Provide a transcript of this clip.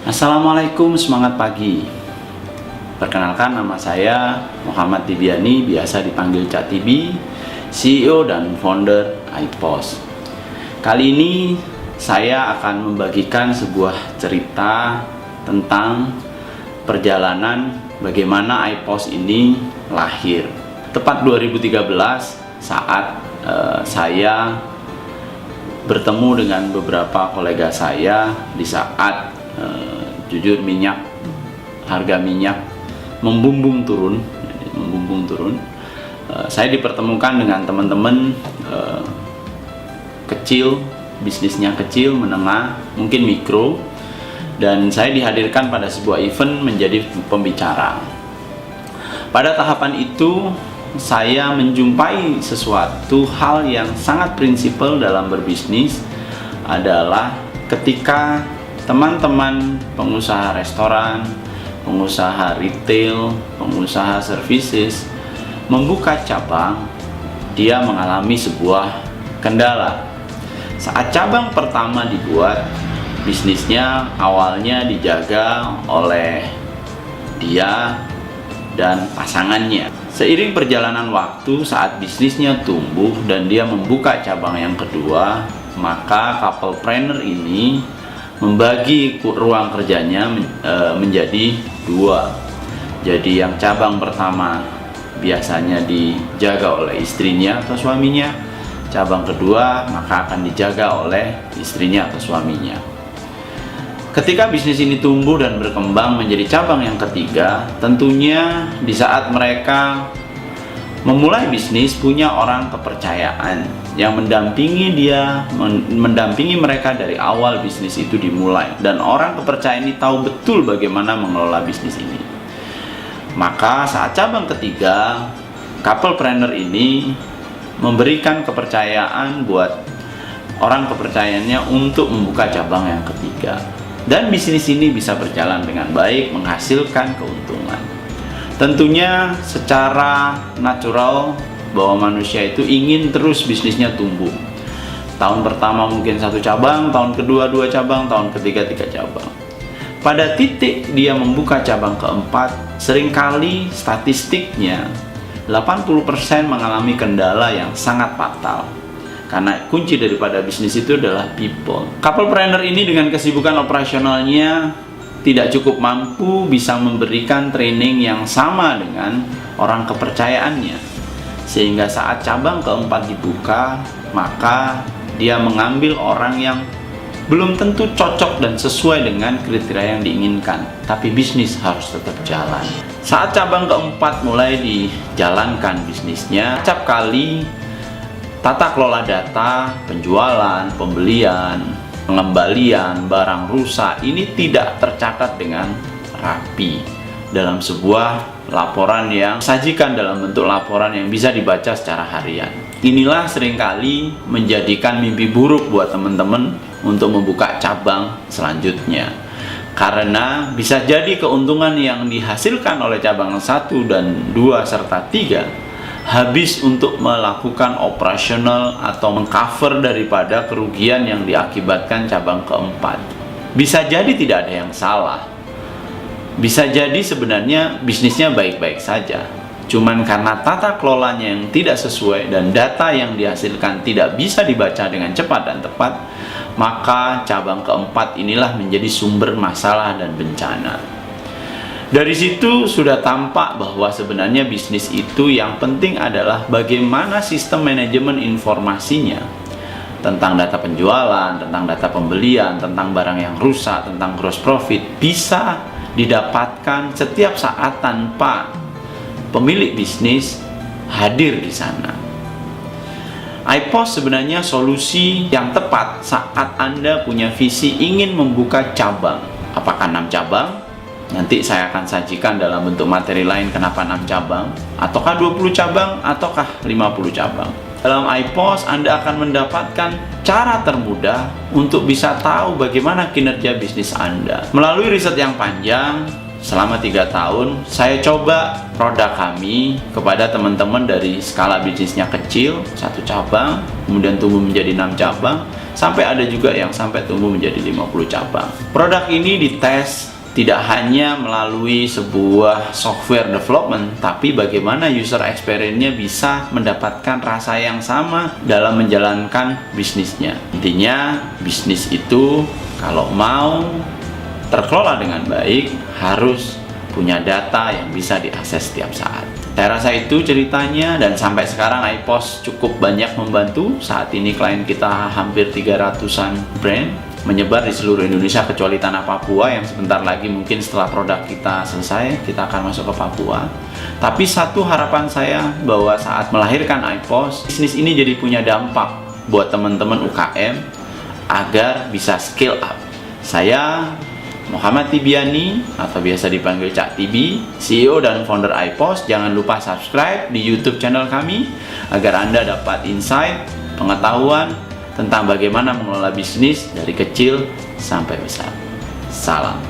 Assalamualaikum, semangat pagi. Perkenalkan, nama saya Muhammad Tibiani, biasa dipanggil Cak Tibi, CEO dan founder iPos. Kali ini saya akan membagikan sebuah cerita tentang perjalanan bagaimana iPos ini lahir. Tepat 2013 saat saya bertemu dengan beberapa kolega saya di saat jujur harga minyak membumbung turun. Saya dipertemukan dengan teman-teman kecil, bisnisnya kecil, menengah, mungkin mikro, dan saya dihadirkan pada sebuah event menjadi pembicara. Pada tahapan itu saya menjumpai sesuatu hal yang sangat prinsipal dalam berbisnis, adalah ketika teman-teman pengusaha restoran, pengusaha retail, pengusaha services membuka cabang, dia mengalami sebuah kendala. Saat cabang pertama dibuat, bisnisnya awalnya dijaga oleh dia dan pasangannya. Seiring perjalanan waktu, saat bisnisnya tumbuh dan dia membuka cabang yang kedua, maka couplepreneur ini membagi ruang kerjanya menjadi dua. Jadi yang cabang pertama biasanya dijaga oleh istrinya atau suaminya, cabang kedua maka akan dijaga oleh istrinya atau suaminya. Ketika bisnis ini tumbuh dan berkembang menjadi cabang yang ketiga, tentunya di saat mereka memulai bisnis punya orang kepercayaan yang mendampingi mereka dari awal bisnis itu dimulai, dan orang kepercayaan ini tahu betul bagaimana mengelola bisnis ini. Maka saat cabang ketiga, couplepreneur ini memberikan kepercayaan buat orang kepercayaannya untuk membuka cabang yang ketiga, dan bisnis ini bisa berjalan dengan baik, menghasilkan keuntungan. Tentunya secara natural bahwa manusia itu ingin terus bisnisnya tumbuh. Tahun pertama mungkin 1 cabang, tahun kedua 2 cabang, tahun ketiga 3 cabang. Pada titik dia membuka cabang keempat, seringkali statistiknya 80% mengalami kendala yang sangat fatal. Karena kunci daripada bisnis itu adalah people. Couplepreneur ini dengan kesibukan operasionalnya tidak cukup mampu bisa memberikan training yang sama dengan orang kepercayaannya. Sehingga saat cabang keempat dibuka, maka dia mengambil orang yang belum tentu cocok dan sesuai dengan kriteria yang diinginkan, tapi bisnis harus tetap jalan. Saat cabang keempat mulai dijalankan bisnisnya, acap kali tata kelola data, penjualan, pembelian, pengembalian, barang rusak ini tidak tercatat dengan rapi dalam sebuah laporan yang disajikan dalam bentuk laporan yang bisa dibaca secara harian. Inilah seringkali menjadikan mimpi buruk buat teman-teman untuk membuka cabang selanjutnya, karena bisa jadi keuntungan yang dihasilkan oleh cabang 1 dan 2 serta 3 habis untuk melakukan operasional atau mengcover daripada kerugian yang diakibatkan cabang keempat. Bisa jadi tidak ada yang salah, bisa jadi sebenarnya bisnisnya baik-baik saja, cuman karena tata kelolanya yang tidak sesuai dan data yang dihasilkan tidak bisa dibaca dengan cepat dan tepat, maka cabang keempat inilah menjadi sumber masalah dan bencana. Dari situ sudah tampak bahwa sebenarnya bisnis itu yang penting adalah bagaimana sistem manajemen informasinya tentang data penjualan, tentang data pembelian, tentang barang yang rusak, tentang gross profit bisa didapatkan setiap saat tanpa pemilik bisnis hadir di sana. iPos sebenarnya solusi yang tepat saat Anda punya visi ingin membuka cabang. Apakah 6 cabang? Nanti saya akan sajikan dalam bentuk materi lain kenapa 6 cabang, ataukah 20 cabang, ataukah 50 cabang. Dalam iPos Anda akan mendapatkan cara termudah untuk bisa tahu bagaimana kinerja bisnis Anda. Melalui riset yang panjang, selama 3 tahun, saya coba produk kami kepada teman-teman dari skala bisnisnya kecil, 1 cabang, kemudian tumbuh menjadi 6 cabang, sampai ada juga yang sampai tumbuh menjadi 50 cabang. Produk ini dites tidak hanya melalui sebuah software development, tapi bagaimana user experience-nya bisa mendapatkan rasa yang sama dalam menjalankan bisnisnya. Intinya, bisnis itu kalau mau terkelola dengan baik, harus punya data yang bisa diakses setiap saat. Saya rasa itu ceritanya, dan sampai sekarang iPOS cukup banyak membantu. Saat ini klien kita hampir 300-an brand, menyebar di seluruh Indonesia kecuali tanah Papua yang sebentar lagi mungkin setelah produk kita selesai, kita akan masuk ke Papua. Tapi satu harapan saya bahwa saat melahirkan iPOS, bisnis ini jadi punya dampak buat teman-teman UKM agar bisa scale up. Saya Muhammad Tibiani, atau biasa dipanggil Cak Tibi, CEO dan founder iPOS. Jangan lupa subscribe di YouTube channel kami agar Anda dapat insight, pengetahuan tentang bagaimana mengelola bisnis dari kecil sampai besar. Salam.